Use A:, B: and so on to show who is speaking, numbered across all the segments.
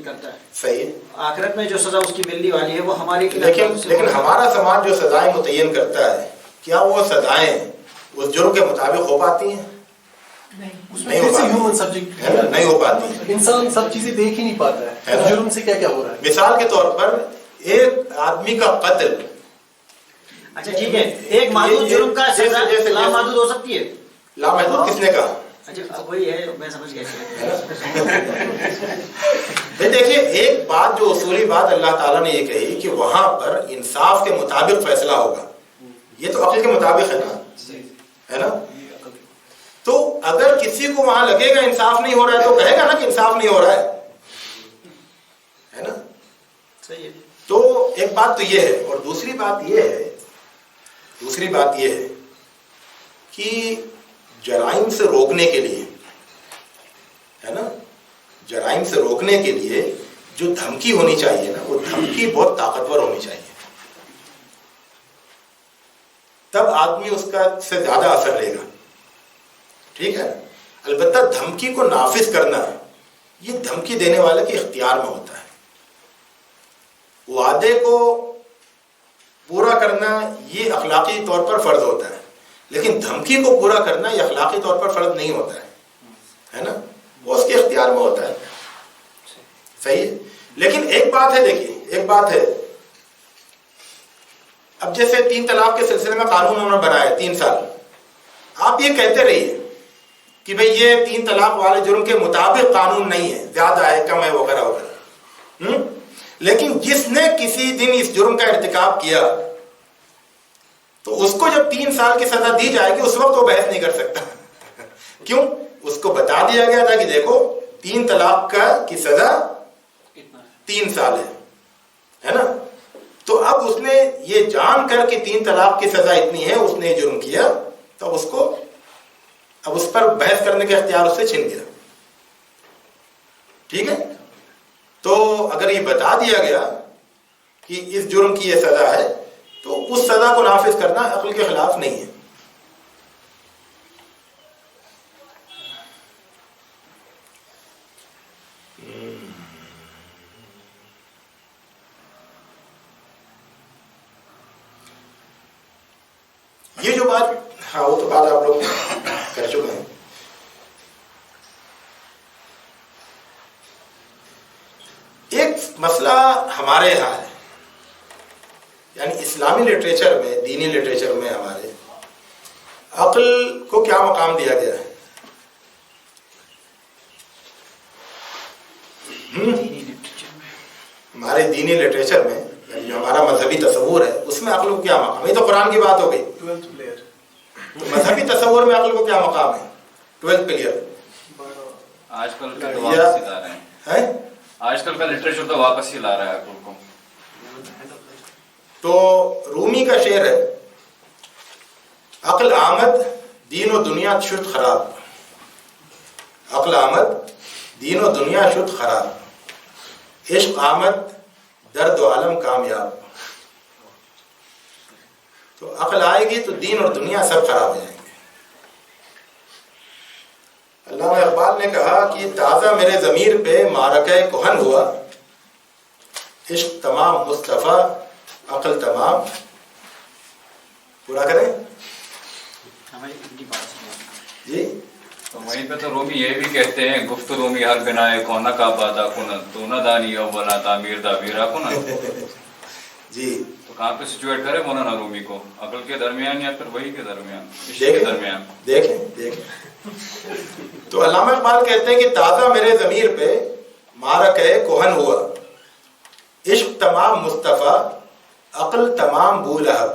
A: کرتا ہے.
B: صحیح ہے.
A: آخرت میں جو سزا اس کی ملنے والی ہے وہ ہماری
B: لیکن ہمارا سماج جو سزائیں متعین کرتا ہے کیا وہ سزائیں اس جرم کے مطابق ہو پاتی ہیں؟ نہیں ہو پاتی.
C: انسان سب چیزیں دیکھ ہی نہیں پاتا ہے جرم سے کیا کیا ہو رہا ہے.
B: مثال کے طور پر ایک آدمی کا قتل.
A: اچھا ٹھیک ہے, ایک محدود جرم کا سزا لامحدود ہو سکتی ہے.
B: لامحدود کس نے کہا؟
A: اچھا وہی ہے, میں سمجھ گیا.
B: دیکھیے ایک بات جو اصولی بات اللہ تعالیٰ نے یہ کہی کہ وہاں پر انصاف کے مطابق فیصلہ ہوگا, یہ تو عقل کے مطابق ہے نا. تو اگر کسی کو وہاں لگے گا انصاف نہیں ہو رہا ہے تو کہے گا نا کہ انصاف نہیں ہو رہا ہے نا.
A: صحیح ہے.
B: تو ایک بات تو یہ ہے, اور دوسری بات یہ ہے کہ جرائم سے روکنے کے لیے ہے نا, جرائم سے روکنے کے لیے جو دھمکی ہونی چاہیے نا وہ دھمکی بہت طاقتور ہونی چاہیے, تب آدمی اس کا سے زیادہ اثر لے گا. ٹھیک ہے. البتہ دھمکی کو نافذ کرنا یہ دھمکی دینے والے کے اختیار میں ہوتا ہے. وعدے کو پورا کرنا یہ اخلاقی طور پر فرض ہوتا ہے, لیکن دھمکی کو پورا کرنا یہ اخلاقی طور پر فرض نہیں ہوتا ہے نا, وہ اس کے اختیار میں ہوتا ہے. صحیح ہے. لیکن ایک بات ہے, دیکھیے ایک بات ہے, اب جیسے 3 طلاق کے سلسلے میں قانون انہوں نے بنایا 3 سال, آپ یہ کہتے رہیے کہ بھئی یہ 3 طلاق والے جرم کے مطابق قانون نہیں ہے, زیادہ ہے کم ہے وغیرہ وغیرہ, لیکن جس نے کسی دن اس جرم کا ارتکاب کیا تو اس کو جب 3 سال کی سزا دی جائے گی اس وقت وہ بحث نہیں کر سکتا. کیوں؟ اس کو بتا دیا گیا تھا کہ دیکھو 3 طلاق کی سزا 3 سال ہے نا. تو اب اس نے یہ جان کر کہ 3 طلاق کی سزا اتنی ہے اس نے جرم کیا, تو اس کو اب اس پر بحث کرنے کا اختیار اس سے چھن گیا. ٹھیک ہے. تو اگر یہ بتا دیا گیا کہ اس جرم کی یہ سزا ہے تو اس سزا کو نافذ کرنا عقل کے خلاف نہیں ہے. یہ جو بات, ہاں وہ تو بات آپ لوگ کر چکے ہیں. ایک مسئلہ ہمارے یہاں ہے, یعنی اسلامی لٹریچر میں, دینی لٹریچر میں ہمارے عقل کو کیا مقام دیا گیا ہے؟ ہمارے دینی لٹریچر میں یعنی جو ہمارا مذہبی تصور ہے اس میں عقل کو کیا مقام ہے؟ یہ تو قرآن کی بات ہو گئی. مذہبی تصور میں عقل کو کیا مقام ہے؟ 12 کلیئر.
D: آج کل کا واپس لا رہے ہیں, آج کل کا لٹریچر تو واپس ہی لا رہا ہے عقل کو.
B: تو رومی کا شعر ہے, عقل آمد دین و دنیا شد خراب, عقل آمد دین و دنیا شد خراب, عشق آمد درد و عالم کامیاب. تو عقل آئے گی تو دین اور دنیا سب خراب ہو جائیں گے. علامہ اقبال نے کہا کہ تازہ میرے ضمیر پہ معرکہ کہن ہوا, عشق تمام مصطفیٰ عقل تمام. پورا کریں جی.
D: تو وہیں پہ تو رومی یہ بھی کہتے ہیں, گفت رومی ہر بنائے کونا کا بادا کنن تو نہ دانی اولا تعمیر تعبیرہ کنن.
B: جی
D: تو کہاں پہ سچویٹ کرے مولانا رومی کو, عقل کے درمیان یا پھر وہی کے درمیان, عشق کے درمیان؟
B: دیکھیں تو علامہ اقبال کہتے ہیں کہ تازہ میرے ضمیر پہ معرکہ کہن ہوا, عشق تمام مصطفیٰ عقل تمام بو لہب.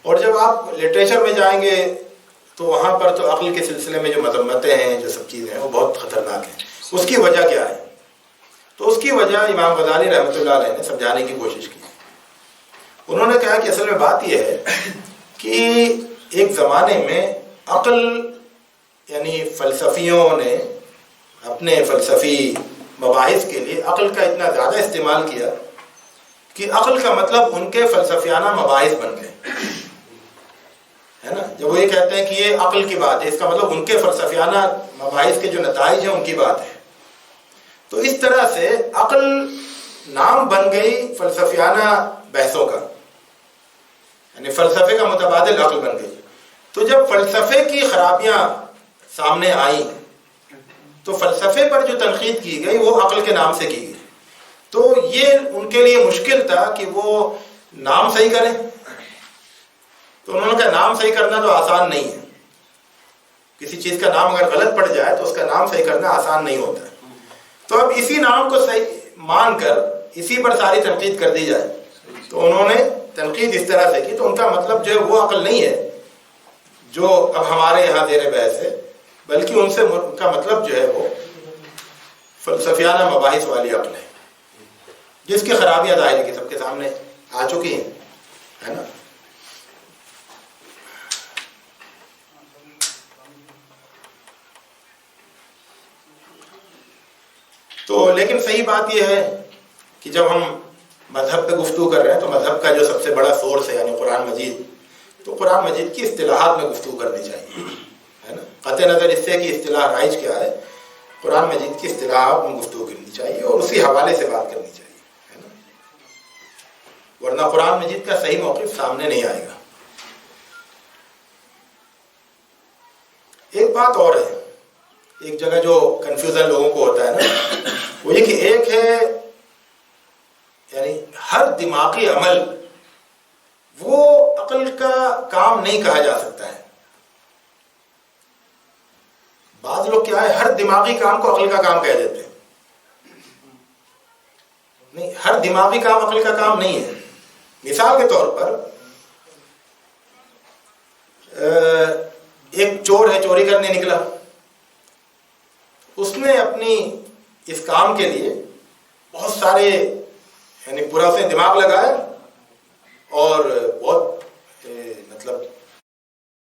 B: اور جب آپ لٹریچر میں جائیں گے تو وہاں پر تو عقل کے سلسلے میں جو مذمتیں ہیں, جو سب چیزیں ہیں وہ بہت خطرناک ہیں. اس کی وجہ کیا ہے؟ تو اس کی وجہ امام غزالی رحمۃ اللہ علیہ نے سمجھانے کی کوشش کی. انہوں نے کہا کہ اصل میں بات یہ ہے کہ ایک زمانے میں عقل یعنی فلسفیوں نے اپنے فلسفی مباحث کے لیے عقل کا اتنا زیادہ استعمال کیا کہ عقل کا مطلب ان کے فلسفیانہ مباحث بن گئے, ہے نا. جب وہ یہ کہتے ہیں کہ یہ عقل کی بات ہے, اس کا مطلب ان کے فلسفیانہ مباحث کے جو نتائج ہیں ان کی بات ہے. تو اس طرح سے عقل نام بن گئی فلسفیانہ بحثوں کا، یعنی فلسفے کا متبادل عقل بن گئی. تو جب فلسفے کی خرابیاں سامنے آئیں تو فلسفے پر جو تنقید کی گئی وہ عقل کے نام سے کی گئی. تو یہ ان کے لیے مشکل تھا کہ وہ نام صحیح کریں. تو انہوں نے کہا نام صحیح کرنا تو آسان نہیں ہے، کسی چیز کا نام اگر غلط پڑ جائے تو اس کا نام صحیح کرنا آسان نہیں ہوتا ہے. تو اب اسی نام کو صحیح مان کر اسی پر ساری تنقید کر دی جائے. تو انہوں نے تنقید اس طرح سے کی. تو ان کا مطلب جو ہے وہ عقل نہیں ہے جو اب ہمارے یہاں زیر بحث ہے، بلکہ ان سے ان کا مطلب جو ہے وہ فلسفیانہ مباحث والی عقل ہے، جس کی خرابیاں ظاہر کی سب کے سامنے آ چکی ہیں، ہے نا. تو لیکن صحیح بات یہ ہے کہ جب ہم مذہب پہ گفتگو کر رہے ہیں تو مذہب کا جو سب سے بڑا سورس ہے یعنی قرآن مجید، تو قرآن مجید کی اصطلاحات میں گفتگو کرنی چاہیے، ہے نا. قطع نظر اس سے کہ اصطلاح رائج کیا ہے، قرآن مجید کی اصطلاحات میں گفتگو کرنی چاہیے اور اسی حوالے سے بات کرنی چاہیے، ہے نا. ورنہ قرآن مجید کا صحیح موقف سامنے نہیں آئے گا. ایک بات اور ہے، ایک جگہ جو کنفیوژن لوگوں کو ہوتا ہے نا، وہ یہ کہ ایک ہے یعنی ہر دماغی عمل وہ عقل کا کام نہیں کہا جا سکتا ہے. بعض لوگ کیا ہے ہر دماغی کام کو عقل کا کام کہہ دیتے ہیں. نہیں، ہر دماغی کام عقل کا کام نہیں ہے. مثال کے طور پر ایک چور ہے، چوری کرنے نکلا، اس نے اپنی اس کام کے لیے بہت سارے یعنی پورا اس نے دماغ لگایا اور بہت مطلب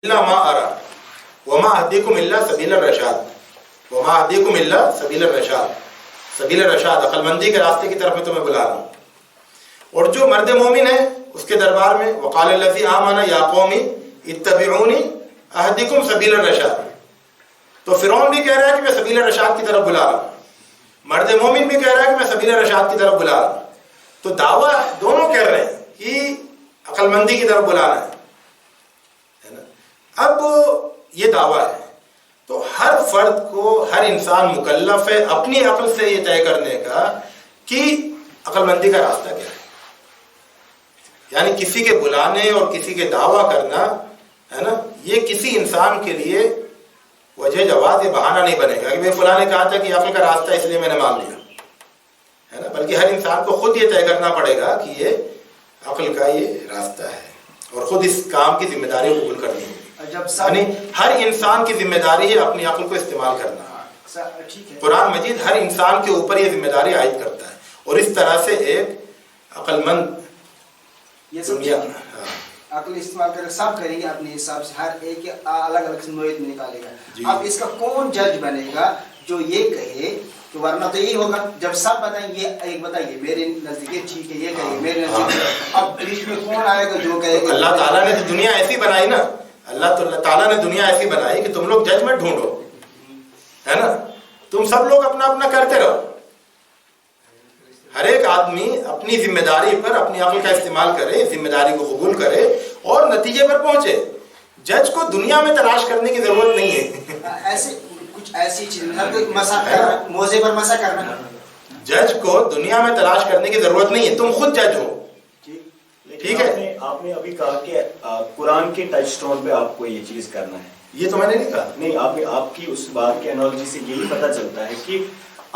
B: الا ما ارا وما اهديكم الا سبيل الرشاد وما اهديكم الا سبيل الرشاد. سبیل الرشاد عقل مندی کے راستے کی طرف میں تمہیں بلا رہا ہوں. اور جو مرد مومن ہے اس کے دربار میں وقال الذي آمن یا قوم اتبعوني اهدكم سبيل الرشاد. تو فرعون بھی کہہ رہا ہے کہ میں سبیل الرشاد کی طرف بلا رہا ہوں، مرد مومن بھی کہہ رہا ہے کہ میں سبیل الرشاد کی طرف بلا رہا ہوں. تو دعویٰ دونوں کہہ رہے ہیں کہ عقل مندی کی طرف بلانا ہے نا. اب یہ دعویٰ ہے تو ہر فرد کو، ہر انسان مکلف ہے اپنی عقل سے یہ طے کرنے کا کہ عقل مندی کا راستہ کیا ہے. یعنی کسی کے بلانے اور کسی کے دعویٰ کرنا ہے نا، یہ کسی انسان کے لیے وجہ جواز یہ بہانہ نہیں بنے گا کہ بھائی فلاں نے کہا تھا کہ عقل کا راستہ اس لیے میں نے مان لیا، ہے نا. بلکہ ہر انسان کو خود یہ طے کرنا پڑے گا کہ یہ عقل کا یہ راستہ ہے اور خود اس کام کی ذمہ داری قبول کرنی ہوگی. یعنی ہر انسان کی ذمہ داری ہے اپنی عقل کو استعمال کرنا. قرآن مجید ہر انسان کے اوپر یہ ذمہ داری عائد کرتا ہے اور اس طرح سے ایک عقل مند دنیا
E: عقل استعمال کرے سب کریں گے اپنے حساب سے، ہر ایک الگ الگ نوعیت میں نکالے گا. اب اس کا کون جج بنے گا جو یہ کہے کہ ورنہ تو یہی ہوگا جب سب بتائیں گے ایک بتائیے میرے نزدیک ٹھیک ہے، یہ کہیے میرے نزدیک. اب بیچ میں کون آئے گا جو کہے گا؟
B: اللہ تعالیٰ نے تو دنیا ایسی بنائی نا، اللہ تعالیٰ نے دنیا ایسی بنائی کہ تم لوگ ججمنٹ ڈھونڈو، ہے نا. تم سب لوگ اپنا اپنا کرتے رہو، ہر ایک آدمی اپنی ذمہ داری پر اپنی عقل کا استعمال کرے، ذمہ داری کو قبول کرے اور نتیجے پر پہنچے. جج کو دنیا میں تلاش کرنے کی ضرورت نہیں ہے.
E: ایسے کچھ ایسی چیز مسا کرنا، موزے پر مسا کرنا،
B: جج کو دنیا میں تلاش کرنے کی ضرورت نہیں ہے، تم خود جج ہو. ٹھیک ہے.
F: آپ نے ابھی کہا کہ قرآن کے ٹچ سٹون پہ آپ کو یہ چیز کرنا ہے.
B: یہ تو میں نے نہیں کہا.
F: نہیں، آپ کی اس بات کی انالوجی سے یہی پتہ چلتا ہے کہ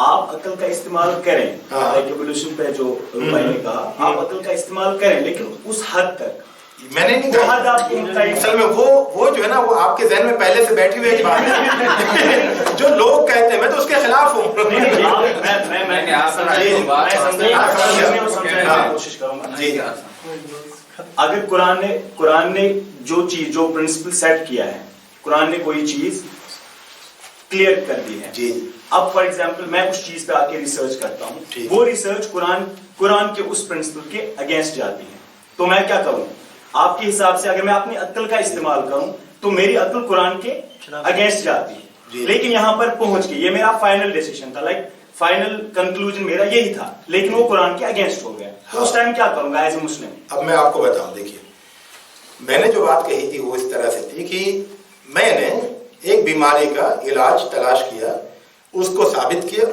F: آپ عقل کا استعمال کریں. ایوولوشن پہ جو میں نے کہا آپ عقل کا استعمال کریں لیکن اس حد تک.
B: میں نے نہیں کہا. اصل میں وہ جو ہے نا وہ آپ کے ذہن میں پہلے سے بیٹھی ہوئی ایک بات ہے جو لوگ کہتے ہیں، میں تو اس کے خلاف ہوں.
F: کوشش کروں گا. اگر قرآن نے جو چیز، جو پرنسپل سیٹ کیا ہے، قرآن نے کوئی چیز کلیئر کر دی ہے
B: جی.
F: اب فار ایگزامپل میں اس چیز پہ آ کے ریسرچ کرتا ہوں، وہ ریسرچ قرآن کے اس پرنسپل کے اگینسٹ جاتی ہے، تو میں کیا کروں؟ آپ کے حساب سے اگر میں اپنی عقل کا استعمال کروں تو میری عقل قرآن کے اگینسٹ جاتی ہے. لیکن یہاں پر پہنچ کے یہ میرا فائنل ڈیسیشن تھا. لائک फाइनल कंक्लूजन मेरा यही था, लेकिन वो कुरान के अगेंस्ट हो गया, तो उस टाइम क्या करूंगा एज ए मुस्लिम?
B: अब मैं आपको बताऊं, देखिए मैंने जो बात कही थी वो इस तरह से थी कि मैंने एक बीमारी का इलाज तलाश किया, उसको साबित किया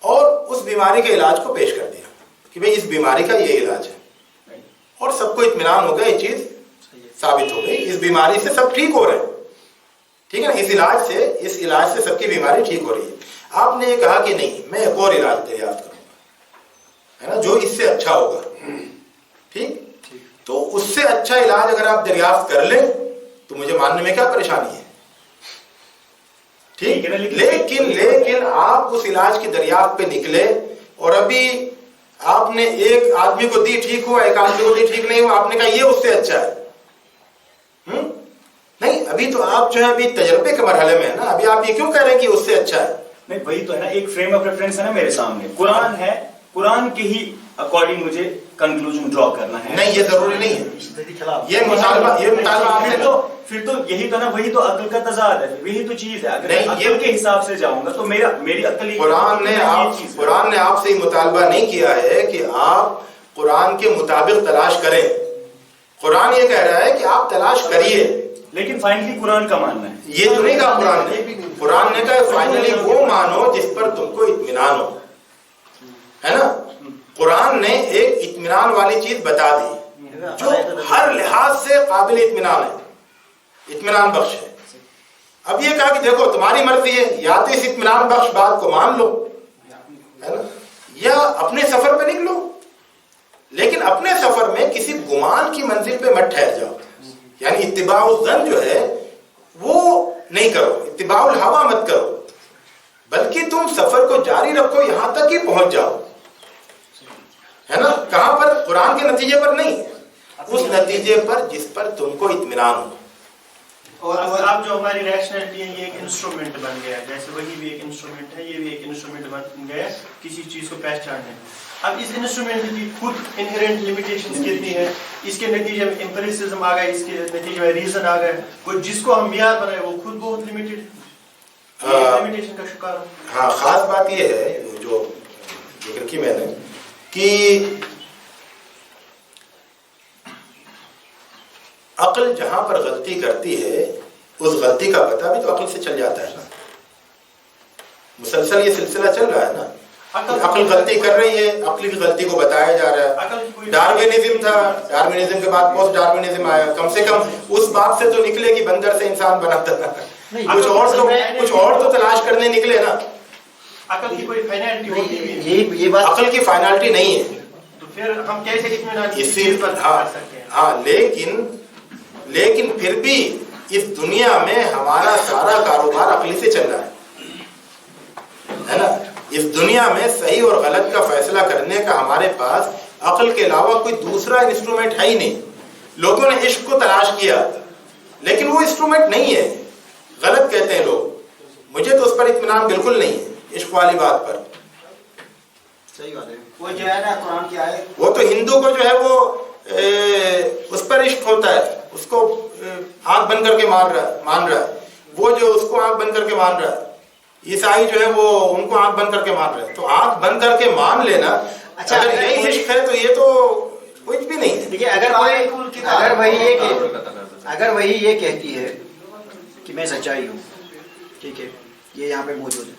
B: और उस बीमारी के इलाज को पेश कर दिया कि भाई इस बीमारी का ये इलाज है, और सबको इत्मीनान हो गया, ये चीज साबित हो गई, इस बीमारी से सब ठीक हो रहे हैं, ठीक है ना, इस इलाज से सबकी बीमारी ठीक हो रही है। आपने ये कहा कि नहीं मैं एक और इलाज दरियाफ्त करूंगा, है ना, जो इससे अच्छा होगा, ठीक, तो उससे अच्छा इलाज अगर आप दरियाफ्त कर लें तो मुझे मानने में क्या परेशानी है, ठीक है, लेकिन आप उस इलाज की दरियाफ्त पे निकले और अभी आपने एक आदमी को दी ठीक हुआ, एक आदमी को दी ठीक नहीं हुआ, आपने कहा ये उससे अच्छा है, नहीं, अभी तो आप जो है अभी तजर्बे के मरहले में है ना, अभी आप ये क्यों कह रहे हैं कि उससे अच्छा है? नहीं,
F: वही तो है ना, एक फ्रेम ऑफ रेफरेंस है ना मेरे सामने, कुरान है, कुरान के ही अकॉर्डिंग मुझे कंक्लूजन ड्रॉ करना है।
B: नहीं, ये जरूरी नहीं है, ये मुतालबा आपने
F: फिर तो यही तो ना, वही तो अक्ल का तजाद है, वही तो चीज है। अगर अक्ल के हिसाब से जाऊंगा तो मेरी अक्ल,
B: कुरान ने आपसे मुतालबा नहीं किया है कि आप कुरान के मुताबिक तलाश करें, कुरान ये कह रहा है कि आप तलाश करिए,
F: लेकिन फाइनली कुरान का मानना है,
B: ये तो नहीं कहा कुरान ने कहा फाइनली वो मानो जिस पर तुमको इत्मीनान हो, है ना, कुरान ने एक इत्मीनान वाली चीज बता दी जो हर लिहाज से काबिल इत्मीनान है, इत्मीनान बख्श है। अब ये कहा कि देखो तुम्हारी मर्जी है, या तो इस इत्मीनान बख्श बात को मान लो, है ना, या अपने सफर पे निकलो, लेकिन अपने सफर में किसी गुमान की मंजिल पे मत ठहर जाओ, यानी इत्तिबाउल ज़न जो है वो नहीं करो, इत्तिबाउल हवा मत करो, बल्कि तुम सफर को जारी रखो, यहां तक ही पहुंच जाओ, है ना, कहां पर? कुरान के नतीजे पर नहीं, उस नतीजे पर जिस पर तुमको इत्मीनान हो।
G: और आप जो हमारी रैशनैलिटी है, ये एक इंस्ट्रूमेंट बन गया, जैसे वही भी एक इंस्ट्रूमेंट है, ये भी एक इंस्ट्रूमेंट बन गया किसी चीज को पहचानने में। अब इस इंस्ट्रूमेंट की खुद इनहेरेंट लिमिटेशंस कितनी है, इसके नतीजे में एम्पिरिसिज्म आ गया, इसके नतीजे में रीजन आ गया, कोई जिसको हम मियार बनाए वो खुद बहुत लिमिटेड लिमिटेशन का शिकार।
B: हाँ, खास बात ये है जो जिक्र की मैंने कि अक्ल जहां पर गलती करती है उस गलती का पता भी तो अक्ल से चल जाता है ना, मुसलसल ये सिलसिला चल रहा है ना, अक्ल गलती कर रही है, अक्ल की गलती को बताया जा रहा है। डार्विनिज्म था, डार्विनिज्म के बाद पोस्ट डार्विनिज्म आया, कम से कम उस बात से तो निकले कि बंदर से इंसान बना था, कुछ और तो तलाश करने निकले ना।
G: अक्ल की कोई फाइनलिटी होती है?
B: ये बात अक्ल की फाइनलिटी नहीं है,
G: तो फिर हम कैसे
B: इसी पर हाँ, लेकिन फिर भी इस दुनिया में हमारा सारा कारोबार अक्ल से चल रहा है ना, इस दुनिया में सही और गलत का फैसला करने का हमारे पास अक्ल के अलावा कोई दूसरा इंस्ट्रूमेंट है ही नहीं। लोगों ने इश्क को तलाश किया, लेकिन वो इंस्ट्रूमेंट नहीं है, गलत कहते हैं लोग, मुझे तो उस पर इत्मीनान बिल्कुल नहीं है, इश्क वाली बात पर।
E: सही बात है, वो जो है ना कुरान की आयत, वो
B: तो हिंदू को जो है वो उस पर इश्क होता है, उसको आंख बंद करके मान रहा है, वो जो उसको आंख बंद करके मान रहा है, ईसाई जो है वो उनको आंख बंद करके मान रहे हैं, तो आंख बंद करके मान लेना, अच्छा, अगर यही इश्क है तो ये तो कुछ भी नहीं है।
E: देखिए, अगर वही ये कहती है कि मैं सच्चाई हूँ, ठीक है, ये यहाँ पे मौजूद है,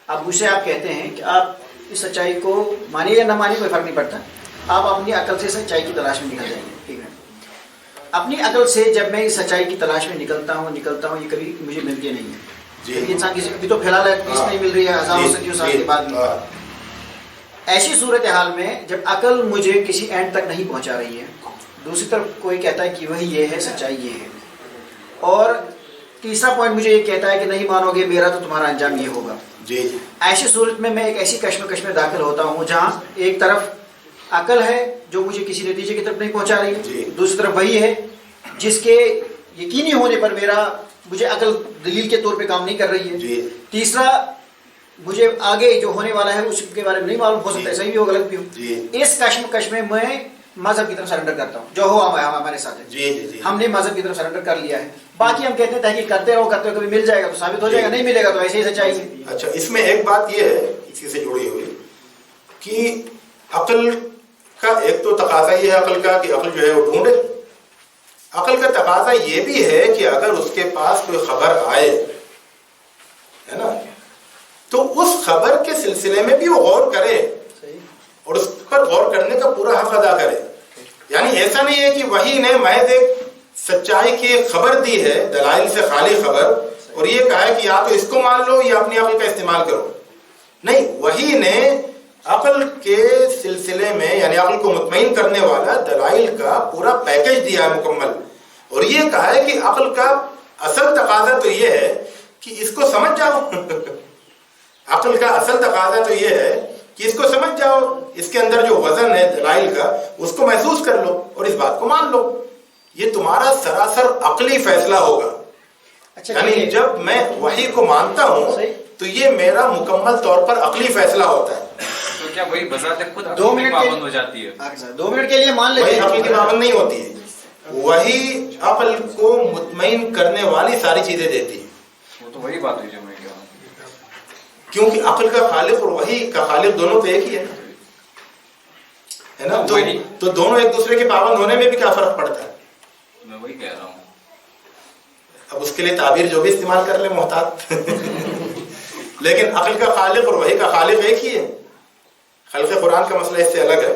E: अब उसे आप कहते हैं कि आप इस सच्चाई को मानिए या ना मानिए कोई फर्क नहीं पड़ता, आप अपनी अकल से सच्चाई की तलाश में निकल जाएंगे, ठीक है। अपनी अकल से जब मैं इस सच्चाई की तलाश में निकलता हूँ, ये कभी मुझे मिलती नहीं है, इंसान किसी तो फिलहाल नहीं मिल रही है, हजारों सदियों साल के बाद भी। ऐसी सूरत हाल में जब अकल मुझे किसी एंड तक नहीं पहुंचा रही है, दूसरी तरफ कोई कहता है कि वही ये है, सच्चाई ये है, और तीसरा पॉइंट मुझे ये कहता है कि नहीं मानोगे मेरा तो तुम्हारा अंजाम ये होगा, जी। ऐसी सूरत में मैं एक ऐसी कश्मकश में दाखिल होता हूँ जहाँ एक तरफ अकल है जो मुझे किसी नतीजे की तरफ नहीं पहुंचा रही है, दूसरी तरफ वही है जिसके यकीनी होने पर मुझे अकल दलील के तौर पे काम नहीं कर रही है, तीसरा मुझे आगे जो होने वाला है उसके बारे में नहीं मालूम, हो सकता है सही भी हो गलत भी हो। इस कश्मकश में मैं मजहब की तरफ सरेंडर करता हूँ, जो हो हमारे साथ है,
B: जी जी जी,
E: हमने मजहब की तरफ सरेंडर कर लिया है, बाकी हम कहते हैं तहकीक करते रहो, कभी मिल जाएगा तो साबित हो जाएगा, नहीं मिलेगा तो ऐसे ही सच्चाई है।
B: अच्छा, इसमें एक बात ये है इसी से जुड़ी हुई कि अक्ल का एक तो तकाजा ये है अक्ल का कि अक्ल जो है वो ढूंढे। अक्ल का तकाजा ये भी है कि अगर उसके पास कोई खबर आए, है ना, तो उस खबर के सिलसिले में भी वो गौर करे और उस पर गौर करने का पूरा हक अदा करे। यानी ऐसा नहीं है कि वही ने महज एक सच्चाई की खबर दी है, दलाइल से खाली खबर, और ये कहा है कि या तो इसको मान लो या अपनी अक्ल का इस्तेमाल करो। नहीं, वही ने अक्ल के सिलसिले में यानी अक्ल को मुतमईन करने वाला दलाइल का पूरा पैकेज दिया है मुकम्मल, और ये कहा है कि अक्ल का असल तकाजा तो ये है कि इसको समझ जाओ। अक्ल का असल तकाजा तो ये है कि इसको समझ जाओ, इसके अंदर जो वजन है दलाइल का उसको महसूस कर लो और इस बात को मान लो। ये तुम्हारा सरासर अक्ली फैसला होगा।
E: अच्छा,
B: यानी जब मैं वही को मानता हूँ तो ये मेरा मुकम्मल तौर पर अक्ली फैसला होता है।
D: तो क्या वही बजाते खुद
E: 2 मिनट
D: पाबंद हो जाती है?
E: 2 मिनट के लिए मान
B: वही
E: लेते
B: अक्ल की पाबंद नहीं होती है, वही अक्ल को मुतमईन करने वाली सारी चीजें देती है।
D: वो तो वही बात हुई जो मैं कह रहा हूँ,
B: क्योंकि अक्ल का खालिक और वही का खालिक दोनों तो एक ही है ना। तो दोनों एक दूसरे के पाबंद होने में भी क्या फर्क पड़ता है?
D: मैं वही कह रहा हूँ।
B: अब उसके लिए ताबीर जो भी इस्तेमाल कर ले मोहतात। लेकिन अक्ल का खालिक और वही का खालिक एक ही है। खल्क़ कुरान का मसला इससे अलग है।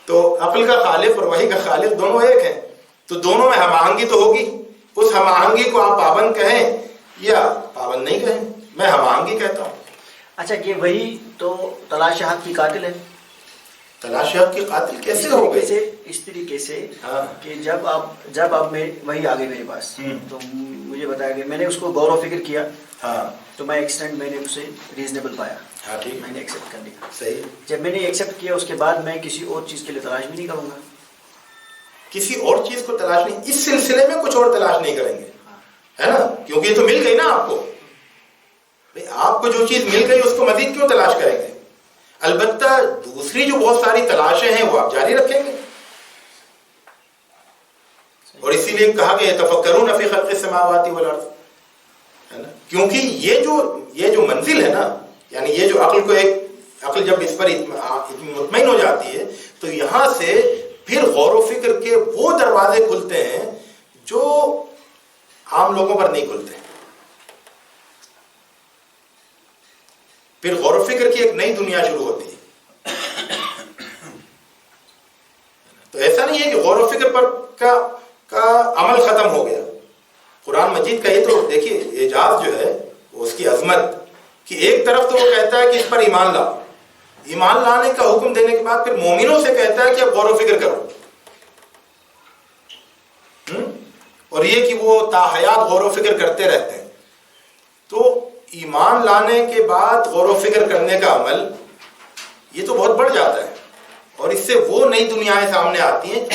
B: तो अक्ल का खालिक और वही का खालिक दोनों एक हैं, तो दोनों में हमाहंगी तो होगी। उस हमाहंगी को आप पाबंद कहें या पाबंद नहीं कहें, मैं हमाहंगी कहता हूँ।
E: अच्छा, ये वही तो तलाश हक की कातिल है।
B: तलाश हक की कातिल कैसे हो गई?
E: इस तरीके से
B: हाँ।
E: कि जब आप में वही आ गई मेरे पास, तो मुझे बताया कि मैंने उसको गौर व फिक्र किया,
B: हाँ,
E: तो मैं एक्सटेंड मैंने उसे रीजनेबल पाया,
B: हाँ, ठीक,
E: मैंने एक्सेप्ट कर लिया।
B: सही।
E: जब मैंने एक्सेप्ट किया उसके बाद मैं किसी और चीज़ के लिए तलाश भी नहीं करूँगा।
B: किसी और चीज को तलाश नहीं, इस सिलसिले में कुछ और तलाश नहीं करेंगे, है ना, क्योंकि ये तो मिल गई ना आपको। भाई आपको जो चीज मिल गई उसको मजीद क्यों तलाश करेंगे? अलबत्ता दूसरी जो बहुत सारी तलाशें हैं वो आप जारी रखेंगे। और इसीलिए कहा कि तफक्करून फी खल्क़िस समावाति वल अर्ज़, है ना, क्योंकि ये जो मंजिल है ना, यानी ये जो अक्ल जब इस पर मुतमईन हो जाती है तो यहां से फिर गौर व फिक्र के वो दरवाजे खुलते हैं जो आम लोगों पर नहीं खुलते। फिर गौर व फिक्र की एक नई दुनिया शुरू होती है। तो ऐसा नहीं है कि गौर व फिक्र पर का अमल खत्म हो गया। कुरान मजीद का ये तो देखिए एजाज जो है उसकी अजमत कि एक तरफ तो वो कहता है कि इस पर ईमान लाओ, ईमान लाने का हुक्म देने के बाद फिर मोमिनों से कहता है कि अब गौर व फिक्र करो। और ये कि वो ताहयात गौर व फिक्र करते रहते हैं। तो ईमान लाने के बाद गौर व फिक्र करने का अमल ये तो बहुत बढ़ जाता है, और इससे वो नई दुनियाएं सामने आती हैं